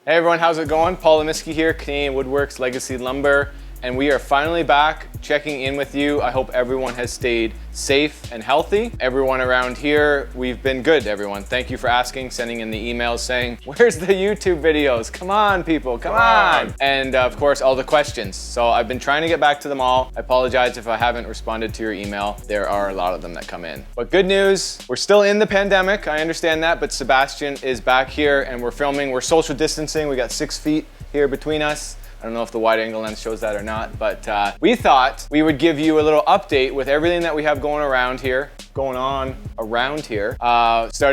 Hey everyone, how's it going? Paul Lemiski here, Canadian Woodworks Legacy Lumber, and we are finally back checking in with you. I hope everyone has stayed safe and healthy. Everyone around here, we've been good, everyone. Thank you for asking, sending in the emails saying, where's the YouTube videos? Come on, people, come on. And of course, all the questions. So I've been trying to get back to them all. I apologize if I haven't responded to your email. There are a lot of them that come in. But good news, we're still in the pandemic. I understand that, but Sebastian is back here and we're filming. We're social distancing. We got 6 feet here between us. I don't know if the wide angle lens shows that or not, but we thought we would give you a little update with everything that we have going on around here, starting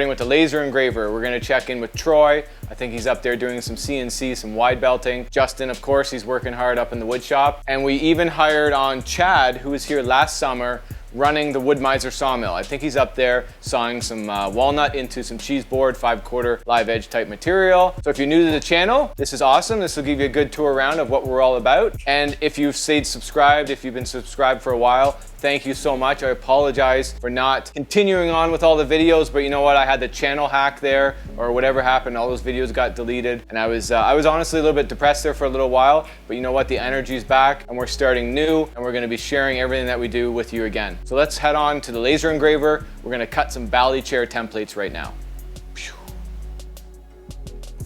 with the laser engraver. We're gonna check in with Troy. I think he's up there doing some CNC, some wide belting. Justin, of course, he's working hard up in the wood shop. And we even hired on Chad, who was here last summer, running the Wood Miser sawmill. I think he's up there sawing some walnut into some cheese board, 5/4 live edge type material. So if you're new to the channel, this is awesome. This will give you a good tour around of what we're all about. And if you've stayed subscribed, if you've been subscribed for a while, thank you so much. I apologize for not continuing on with all the videos, but you know what? I had the channel hack there or whatever happened. All those videos got deleted. And I was honestly a little bit depressed there for a little while, but you know what? The energy's back and we're starting new and we're gonna be sharing everything that we do with you again. So let's head on to the laser engraver. We're gonna cut some Bali chair templates right now.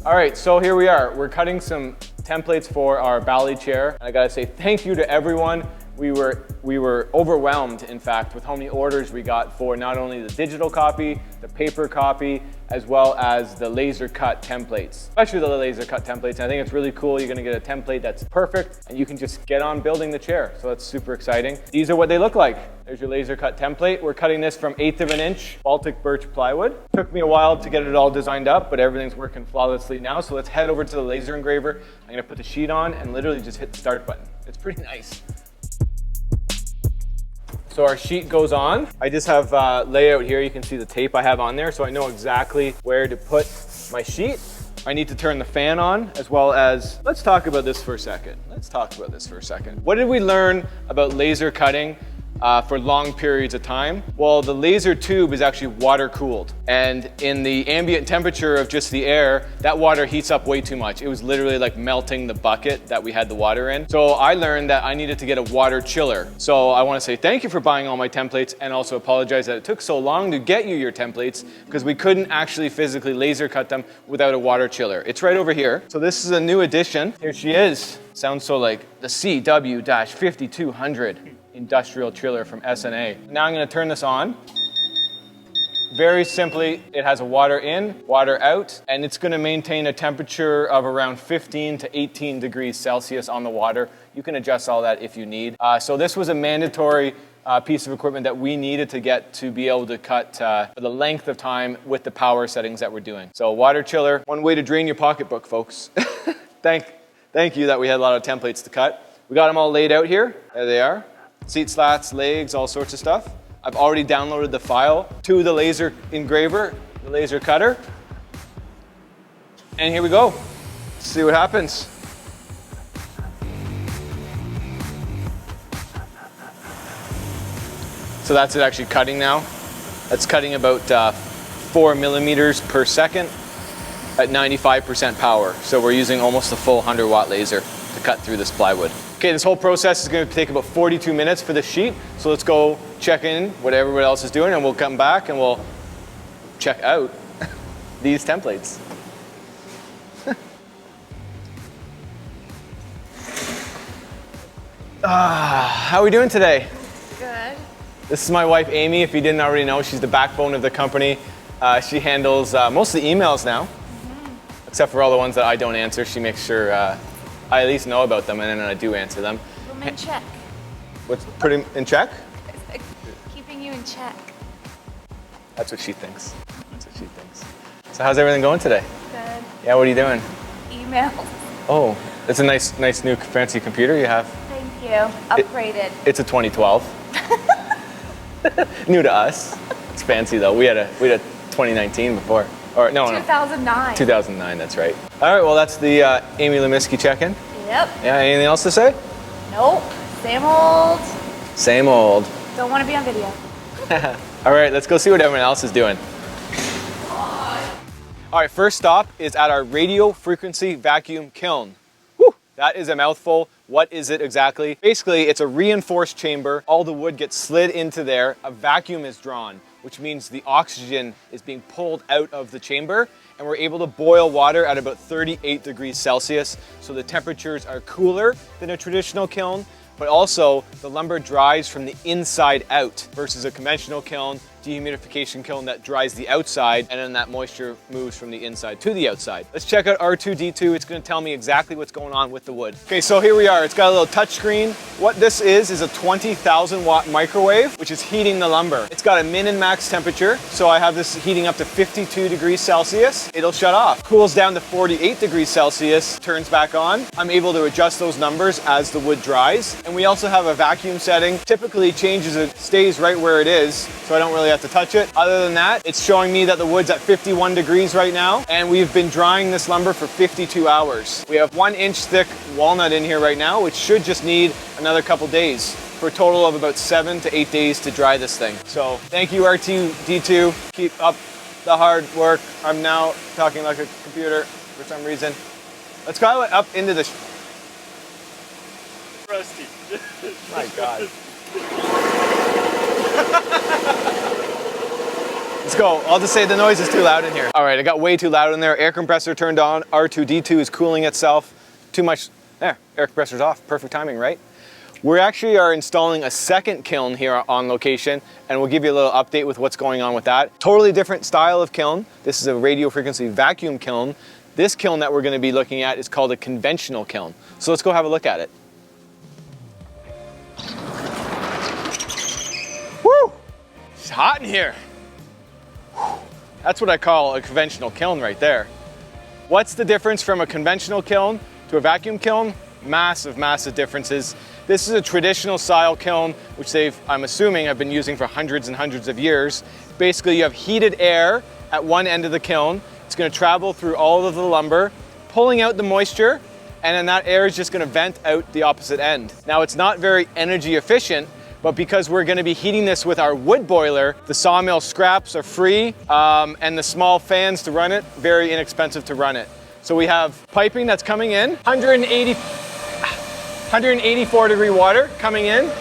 All right, so here we are. We're cutting some templates for our Bali chair. And I gotta say thank you to everyone. We were overwhelmed, in fact, with how many orders we got for not only the digital copy, the paper copy, as well as the laser cut templates, especially the laser cut templates. And I think it's really cool. You're gonna get a template that's perfect and you can just get on building the chair. So that's super exciting. These are what they look like. There's your laser cut template. We're cutting this from 1/8 of an inch Baltic birch plywood. Took me a while to get it all designed up, but everything's working flawlessly now. So let's head over to the laser engraver. I'm gonna put the sheet on and literally just hit the start button. It's pretty nice. So our sheet goes on. I just have layout here. You can see the tape I have on there, so I know exactly where to put my sheet. I need to turn the fan on, as well as, let's talk about this for a second. What did we learn about laser cutting for long periods of time? Well, the laser tube is actually water cooled. And in the ambient temperature of just the air, that water heats up way too much. It was literally like melting the bucket that we had the water in. So I learned that I needed to get a water chiller. So I want to say thank you for buying all my templates and also apologize that it took so long to get you your templates because we couldn't actually physically laser cut them without a water chiller. It's right over here. So this is a new addition. Here she is. Sounds so like the CW-5200. Industrial chiller from S&A. Now I'm going to turn this on. Very simply, it has a water in, water out, and it's going to maintain a temperature of around 15 to 18 degrees Celsius on the water. You can adjust all that if you need. So this was a mandatory piece of equipment that we needed to get to be able to cut for the length of time with the power settings that we're doing. So water chiller, one way to drain your pocketbook, folks. Thank you that we had a lot of templates to cut. We got them all laid out here. There they are. Seat slats, legs, all sorts of stuff. I've already downloaded the file to the laser engraver, the laser cutter. And here we go. Let's see what happens. So that's it actually cutting now. That's cutting about 4 millimeters per second at 95% power. So we're using almost a full 100-watt laser to cut through this plywood. Okay, this whole process is going to take about 42 minutes for this sheet. So let's go check in what everybody else is doing and we'll come back and we'll check out these templates. How are we doing today? Good. This is my wife, Amy. If you didn't already know, she's the backbone of the company. She handles most of the emails now, except for all the ones that I don't answer. She makes sure I at least know about them, and then I do answer them. Put them in check. What's put him in check? Keeping you in check. That's what she thinks. So how's everything going today? Good. Yeah, what are you doing? Email. Oh, it's a nice new fancy computer you have. Thank you. Upgraded. It's a 2012. New to us. It's fancy though. We had a 2019 before. Or no, 2009. 2009, that's right. All right, well, that's the Amy Lemiski check-in. Yep. Yeah, anything else to say? Nope. Same old. Same old. Don't want to be on video. All right, let's go see what everyone else is doing. All right, first stop is at our radio frequency vacuum kiln. Whew, that is a mouthful. What is it exactly? Basically, it's a reinforced chamber. All the wood gets slid into there. A vacuum is drawn, which means the oxygen is being pulled out of the chamber, and we're able to boil water at about 38 degrees Celsius. So the temperatures are cooler than a traditional kiln, but also the lumber dries from the inside out versus a conventional kiln, dehumidification kiln that dries the outside, and then that moisture moves from the inside to the outside. Let's check out R2D2. It's gonna tell me exactly what's going on with the wood. Okay, so here we are. It's got a little touch screen. What this is a 20,000 watt microwave, which is heating the lumber. It's got a min and max temperature, so I have this heating up to 52 degrees Celsius. It'll shut off. Cools down to 48 degrees Celsius, turns back on. I'm able to adjust those numbers as the wood dries. And we also have a vacuum setting. Typically changes it, stays right where it is, so I don't really have to touch it. Other than that, it's showing me that the wood's at 51 degrees right now, and we've been drying this lumber for 52 hours. We have 1 inch thick walnut in here right now, which should just need another couple days for a total of about 7 to 8 days to dry this thing. So thank you, R2D2. Keep up the hard work. I'm now talking like a computer for some reason. Let's go up into the... Rusty. My God. Let's go. I'll just say the noise is too loud in here. All right, it got way too loud in there. Air compressor turned on. R2D2 is cooling itself. Too much. There, air compressor's off. Perfect timing, right? We actually are installing a second kiln here on location, and we'll give you a little update with what's going on with that. Totally different style of kiln. This is a radio frequency vacuum kiln. This kiln that we're going to be looking at is called a conventional kiln. So let's go have a look at it. Woo! It's hot in here. That's what I call a conventional kiln right there. What's the difference from a conventional kiln to a vacuum kiln? Massive, massive differences. This is a traditional style kiln, which I'm assuming, have been using for hundreds and hundreds of years. Basically, you have heated air at one end of the kiln. It's going to travel through all of the lumber, pulling out the moisture, and then that air is just going to vent out the opposite end. Now, it's not very energy efficient, but because we're going to be heating this with our wood boiler, the sawmill scraps are free, and the small fans to run it, very inexpensive to run it. So we have piping that's coming in, 184 degree water coming in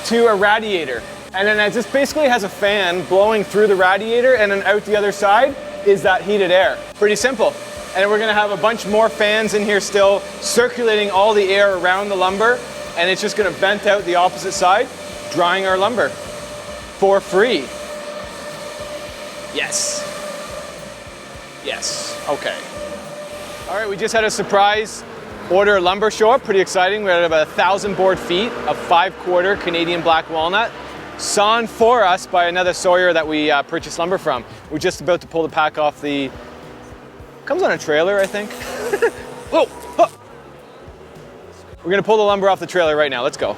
to a radiator. And then it just basically has a fan blowing through the radiator, and then out the other side is that heated air. Pretty simple. And then we're going to have a bunch more fans in here still, circulating all the air around the lumber, and it's just going to vent out the opposite side, drying our lumber for free. Yes. Yes. Okay. All right, we just had a surprise order lumber show up. Pretty exciting. We had about 1,000 board feet of 5/4 Canadian black walnut, sawn for us by another sawyer that we purchased lumber from. We're just about to pull the pack off the... Comes on a trailer, I think. Whoa! Oh. We're gonna pull the lumber off the trailer right now. Let's go.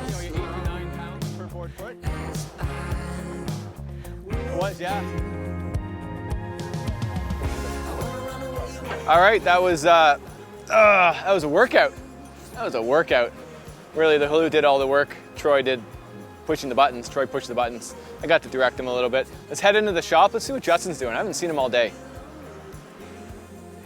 8 to 9 pounds per board foot. It was, yeah. All right, that was a workout. That was a workout. Really, the Hulu did all the work. Troy did pushing the buttons. Troy pushed the buttons. I got to direct him a little bit. Let's head into the shop. Let's see what Justin's doing. I haven't seen him all day.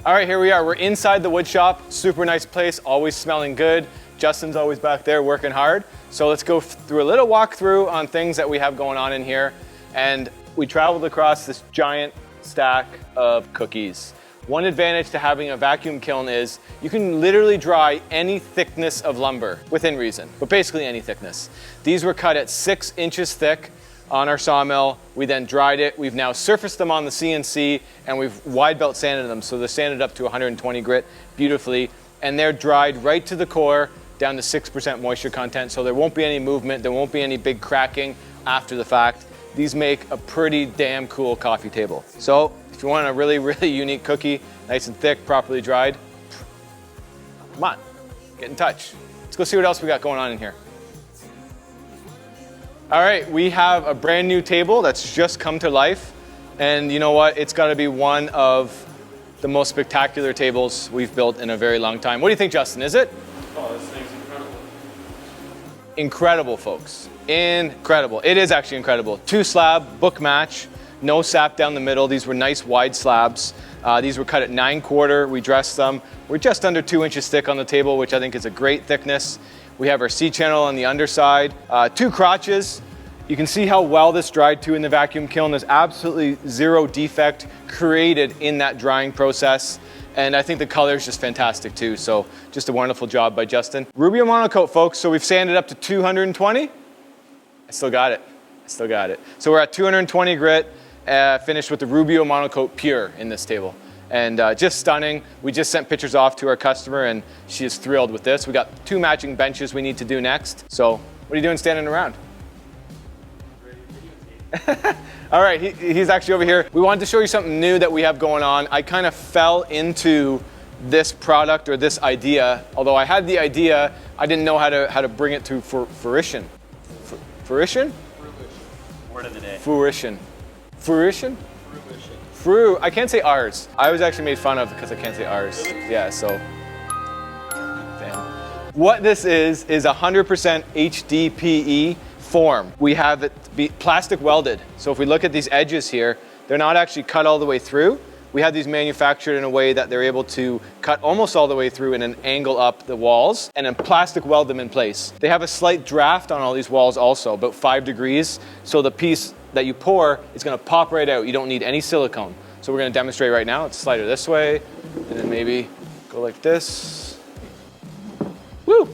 All right, here we are. We're inside the wood shop. Super nice place, always smelling good. Justin's always back there working hard. So let's go through a little walkthrough on things that we have going on in here. And we traveled across this giant stack of cookies. One advantage to having a vacuum kiln is you can literally dry any thickness of lumber within reason, but basically any thickness. These were cut at 6 inches thick on our sawmill. We then dried it. We've now surfaced them on the CNC, and we've wide belt sanded them. So they're sanded up to 120 grit beautifully, and they're dried right to the core down to 6% moisture content. So there won't be any movement. There won't be any big cracking after the fact. These make a pretty damn cool coffee table. So if you want a really, really unique cookie, nice and thick, properly dried, come on, get in touch. Let's go see what else we got going on in here. All right, we have a brand new table that's just come to life. And you know what? It's gotta be one of the most spectacular tables we've built in a very long time. What do you think, Justin? Is it? Oh, this thing's incredible. Incredible, folks. Incredible. It is actually incredible. 2 slab, book match, No sap down the middle. These were nice wide slabs. These were cut at 9/4. We dressed them. We're just under 2 inches thick on the table, which I think is a great thickness. We have our C-channel on the underside. 2 crotches. You can see how well this dried too in the vacuum kiln. There's absolutely zero defect created in that drying process. And I think the color is just fantastic too. So just a wonderful job by Justin. Rubio monocoat, folks. So we've sanded up to 220. I still got it. So we're at 220 grit, finished with the Rubio monocoat pure in this table. And just stunning. We just sent pictures off to our customer and she is thrilled with this. We got 2 matching benches we need to do next. So what are you doing standing around? All right, he's actually over here. We wanted to show you something new that we have going on. I kind of fell into this product or this idea. Although I had the idea, I didn't know how to bring it to fruition. Fruition? Word of the day. Fruition. Fruition? I can't say ours. I was actually made fun of because I can't say ours. Yeah, so. Damn. What this is 100% HDPE form. We have it be plastic welded. So if we look at these edges here, they're not actually cut all the way through. We have these manufactured in a way that they're able to cut almost all the way through in an angle up the walls and then plastic weld them in place. They have a slight draft on all these walls also, about 5 degrees. So the piece that you pour is gonna pop right out. You don't need any silicone. So we're gonna demonstrate right now. Let's slide it this way and then maybe go like this. Woo!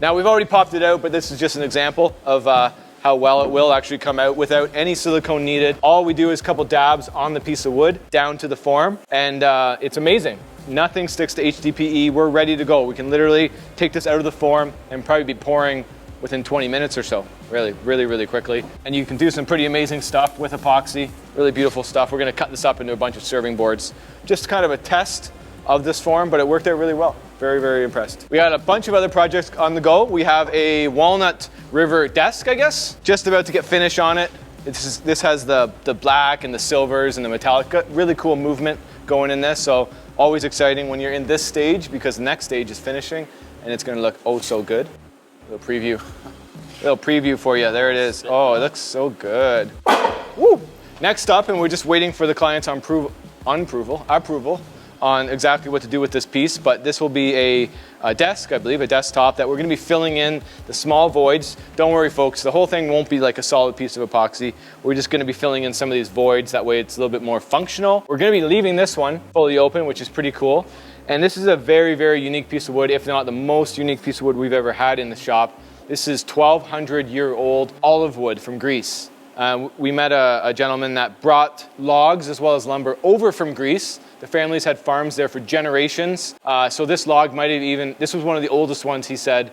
Now we've already popped it out, but this is just an example of how well it will actually come out without any silicone needed. All we do is a couple dabs on the piece of wood down to the form, and it's amazing. Nothing sticks to HDPE. We're ready to go. We can literally take this out of the form and probably be pouring within 20 minutes or so. Really quickly. And you can do some pretty amazing stuff with epoxy. Really beautiful stuff. We're gonna cut this up into a bunch of serving boards. Just kind of a test of this form, but it worked out really well. Very impressed. We got a bunch of other projects on the go. We have a Walnut River desk, I guess. Just about to get finish on it. This has the black and the silvers and the metallic. Got really cool movement going in this. So always exciting when you're in this stage because the next stage is finishing and it's gonna look oh so good. Little preview for you. There it is. Oh, it looks so good. Woo! Next up, and we're just waiting for the client's approval on exactly what to do with this piece, but this will be a desk, I believe, a desktop that we're gonna be filling in the small voids. Don't worry, folks, the whole thing won't be like a solid piece of epoxy. We're just gonna be filling in some of these voids, that way it's a little bit more functional. We're gonna be leaving this one fully open, which is pretty cool. And this is a very unique piece of wood, if not the most unique piece of wood we've ever had in the shop. This is 1,200-year-old olive wood from Greece. We met a gentleman that brought logs as well as lumber over from Greece. The families had farms there for generations. So this log might have even, this was one of the oldest ones he said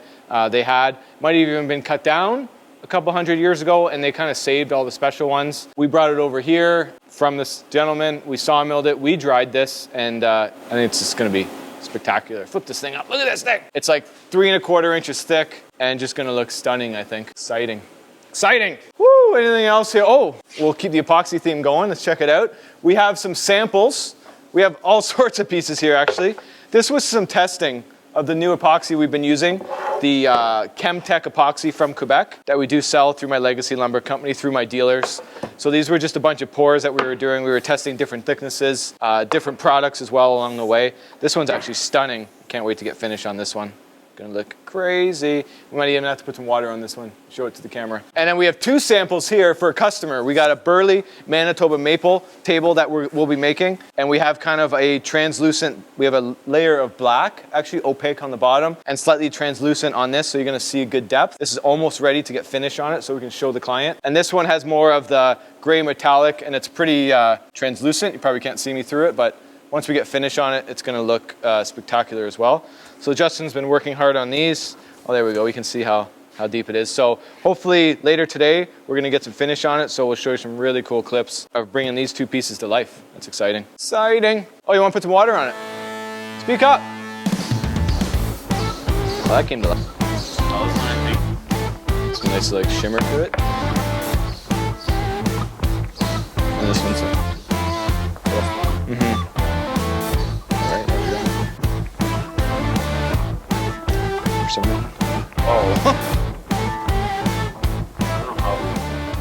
they had, might have even been cut down a couple hundred years ago, and they kind of saved all the special ones. We brought it over here from this gentleman. We sawmilled it, we dried this, and I think it's just gonna be spectacular. Flip this thing up, look at this thing. It's like 3 1/4 inches thick and just gonna look stunning, I think. Exciting. Woo, anything else here? Oh, we'll keep the epoxy theme going. Let's check it out. We have some samples. We have all sorts of pieces here, actually. This was some testing of the new epoxy we've been using, the Chemtech epoxy from Quebec that we do sell through my Legacy Lumber Company, through my dealers. So these were just a bunch of pours that we were doing. We were testing different thicknesses, different products as well along the way. This one's actually stunning. Can't wait to get finished on this one. Gonna look crazy. We might even have to put some water on this one, show it to the camera. And then we have 2 samples here for a customer. We got a Burley Manitoba maple table that we'll be making, and we have kind of a translucent, we have a layer of black, actually opaque on the bottom, and slightly translucent on this, so you're gonna see a good depth. This is almost ready to get finish on it, so we can show the client. And this one has more of the gray metallic, and it's pretty translucent. You probably can't see me through it, but once we get finish on it, it's gonna look spectacular as well. So Justin's been working hard on these. Oh, there we go. We can see how deep it is. So hopefully later today, we're gonna get some finish on it. So we'll show you some really cool clips of bringing these 2 pieces to life. That's exciting. Oh, you wanna put some water on it? Speak up. Well, that came to life. Some nice like shimmer to it. And this one's Oh.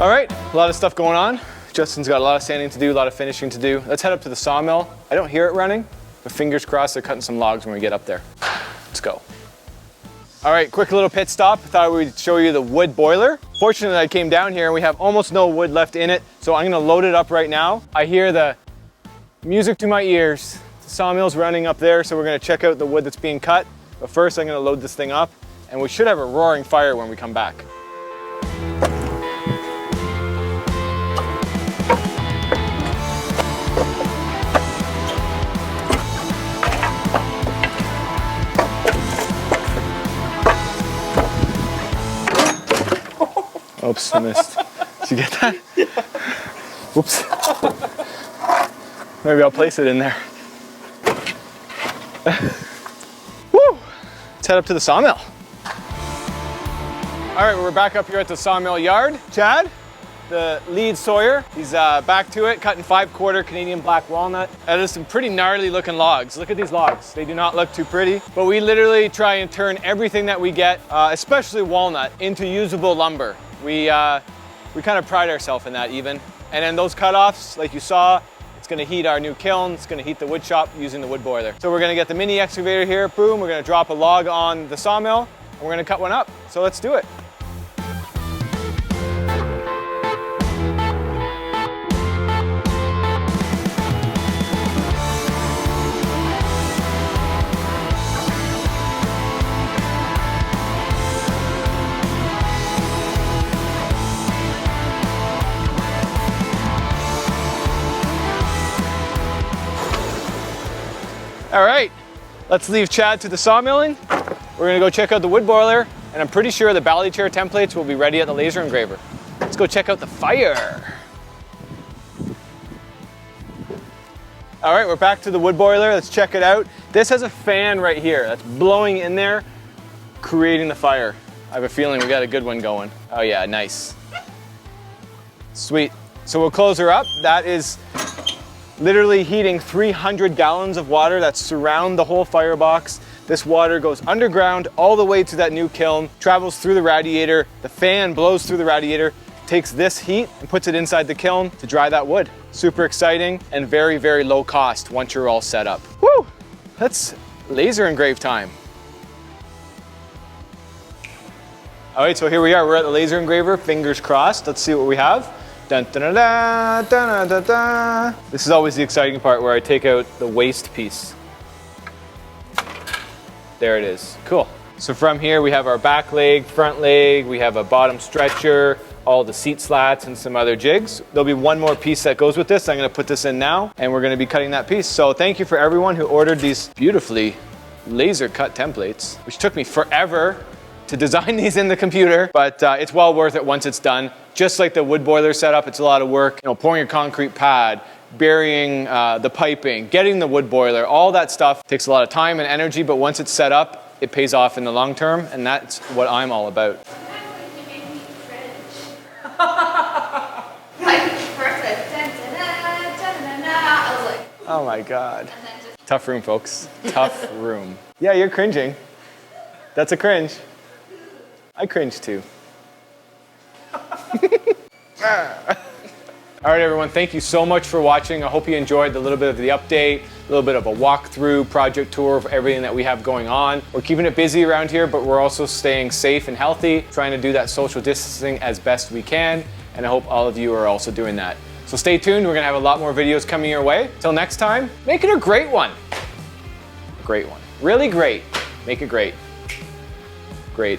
All right, a lot of stuff going on. Justin's got a lot of sanding to do, a lot of finishing to do. Let's head up to the sawmill. I don't hear it running, but fingers crossed they're cutting some logs when we get up there. Let's go. All right, quick little pit stop. I thought we'd show you the wood boiler. Fortunately, I came down here and we have almost no wood left in it, so I'm gonna load it up right now. I hear the music to my ears. The sawmill's running up there, so we're gonna check out the wood that's being cut. But first, I'm gonna load this thing up, and we should have a roaring fire when we come back. Oops, I missed. Did you get that? Yeah. Whoops. Maybe I'll place it in there. Woo! Let's head up to the sawmill. All right, we're back up here at the sawmill yard. Chad, the lead sawyer, he's back to it, cutting 5/4 Canadian black walnut. That is some pretty gnarly looking logs. Look at these logs. They do not look too pretty, but we literally try and turn everything that we get, especially walnut, into usable lumber. We kind of pride ourselves in that even. And then those cutoffs, like you saw, it's gonna heat our new kiln, it's gonna heat the wood shop using the wood boiler. So we're gonna get the mini excavator here, boom, we're gonna drop a log on the sawmill, and we're gonna cut one up. So let's do it. All right, let's leave Chad to the sawmilling. We're gonna go check out the wood boiler, and I'm pretty sure the Bali chair templates will be ready at the laser engraver. Let's go check out the fire. All right, we're back to the wood boiler. Let's check it out. This has a fan right here that's blowing in there, creating the fire. I have a feeling we got a good one going. Oh yeah, nice. Sweet. So we'll close her up. That is literally heating 300 gallons of water that surround the whole firebox. This water goes underground all the way to that new kiln, travels through the radiator, the fan blows through the radiator, takes this heat and puts it inside the kiln to dry that wood. Super exciting and very, very low cost once you're all set up. Woo! That's laser engrave time. All right, so here we are. We're at the laser engraver, fingers crossed. Let's see what we have. Dun, dun, dun, dun, dun, dun, dun. This is always the exciting part where I take out the waste piece. There it is. Cool. So from here we have our back leg, front leg, we have a bottom stretcher, all the seat slats and some other jigs. There'll be one more piece that goes with this. I'm gonna put this in now and we're gonna be cutting that piece. So thank you for everyone who ordered these beautifully laser cut templates, which took me forever to design these in the computer, but it's well worth it once it's done. Just like the wood boiler setup, it's a lot of work. You know, pouring a concrete pad, burying the piping, getting the wood boiler, all that stuff takes a lot of time and energy, but once it's set up, it pays off in the long term, and that's what I'm all about. Oh my God. Tough room, folks. Tough room. Yeah, you're cringing. That's a cringe. I cringe too. All right, everyone, thank you so much for watching. I hope you enjoyed the little bit of the update, a little bit of a walkthrough, project tour of everything that we have going on. We're keeping it busy around here, but we're also staying safe and healthy, trying to do that social distancing as best we can, and I hope all of you are also doing that. So stay tuned, we're gonna have a lot more videos coming your way. Till next time, make it a great one. Great one, really great. Make it great. Great.